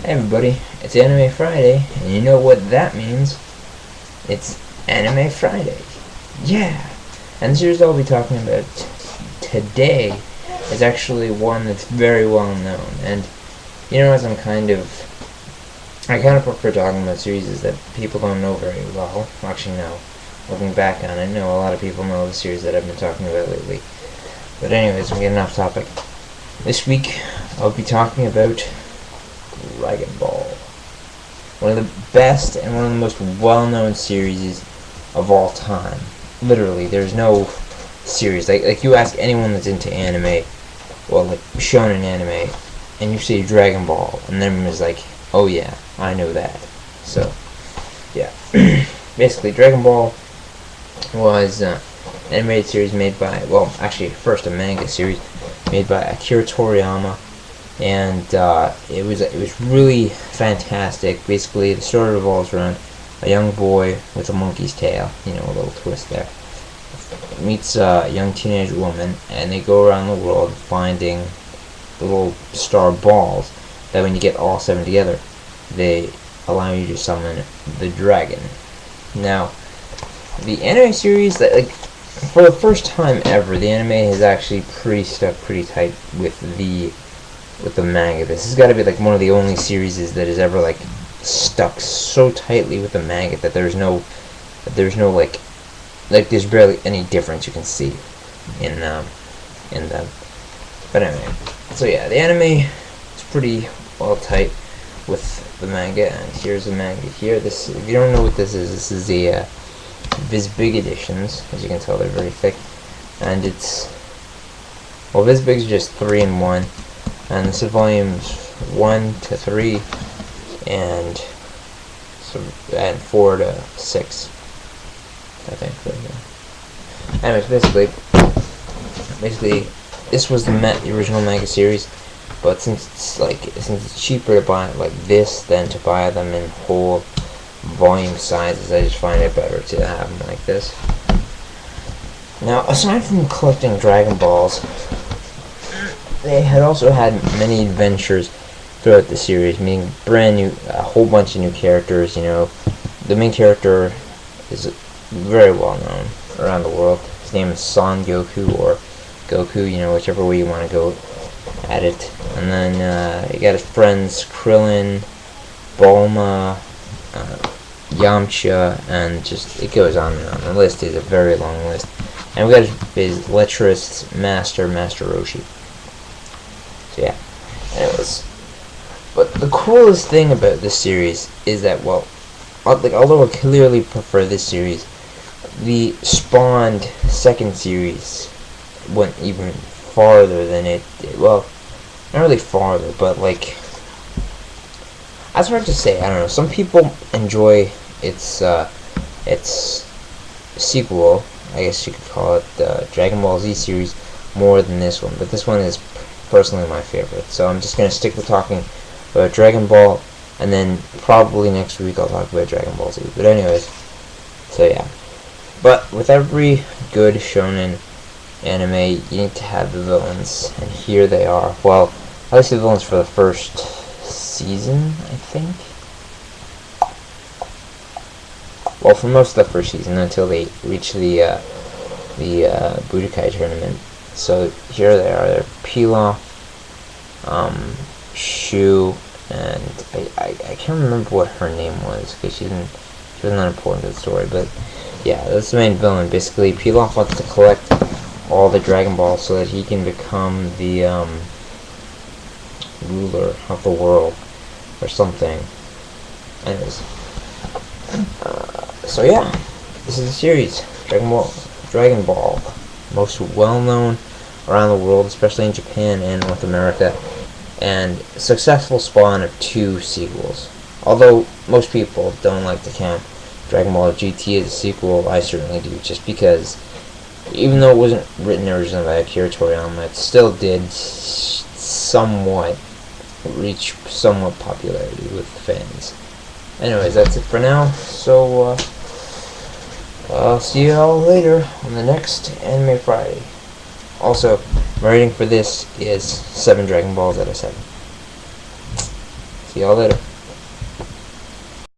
Hey everybody, it's Anime Friday, and you know what that means? It's Anime Friday. Yeah! And the series I'll be talking about today is actually one that's very well known, and as I kind of prefer talking about series that people don't know very well. Actually, no. Looking back on it, I know a lot of people know the series that I've been talking about lately. But anyways, I'm getting off topic. This week, I'll be talking about Dragon Ball. One of the best and one of the most well-known series of all time. Literally, there's no series. Like you ask anyone that's into anime, well, like shonen anime, and you say Dragon Ball, and everyone's like, oh yeah, I know that. So, yeah. Basically, Dragon Ball was an animated series made by, well, actually, first a manga series made by Akira Toriyama. And it was really fantastic. Basically, the story revolves around a young boy with a monkey's tail. A little twist there. Meets a young teenage woman, and they go around the world finding the little star balls that when you get all 7 together, they allow you to summon the dragon. Now, the anime series, for the first time ever, the anime has actually stuck pretty tight with the manga. This has got to be one of the only series that has ever stuck so tightly with the manga that there's barely any difference you can see in them. But anyway, so yeah, the anime is pretty well tight with the manga, and here's the manga here. This, if you don't know what this is the Viz Big editions. As you can tell, they're very thick, and Viz Big's just 3 in 1. And this is volumes 1 to 3, and 4 to 6, I think. Anyways, basically, this was the original manga series, but since it's cheaper to buy it like this than to buy them in whole volume sizes, I just find it better to have them like this. Now, aside from collecting Dragon Balls, they had also had many adventures throughout the series, meaning a whole bunch of new characters. The main character is very well known around the world. His name is Son Goku, or Goku, whichever way you want to go at it. And then you got his friends Krillin, Bulma, Yamcha, and just it goes on and on. The list is a very long list. And we got his lecherous Master Roshi. So yeah, anyways, but the coolest thing about this series is that, well, although I clearly prefer this series, the spawned second series went even farther than it did. Well, not really farther, but that's hard to say. I don't know. Some people enjoy its sequel, I guess you could call it, the Dragon Ball Z series, more than this one. But this one is personally my favorite. So I'm just going to stick with talking about Dragon Ball, and then probably next week I'll talk about Dragon Ball Z. But anyways, so yeah. But with every good shonen anime, you need to have the villains, and here they are. Well, at least the villains for the first season, I think. Well, for most of the first season, until they reach the Budokai tournament. So here they are. They're Pilaf, Shu, and I can't remember what her name was because she was not important to the story. But yeah, that's the main villain. Basically, Pilaf wants to collect all the Dragon Balls so that he can become the ruler of the world or something. Anyways, so yeah, this is the series Dragon Ball, most well-known around the world, especially in Japan and North America, and successful spawn of 2 sequels. Although most people don't like to count Dragon Ball GT as a sequel, I certainly do, just because even though it wasn't written originally by Akira Toriyama, it still did somewhat reach popularity with fans. Anyways, that's it for now, so I'll see you all later on the next Anime Friday. Also, my rating for this is 7 Dragon Balls out of 7. See y'all later.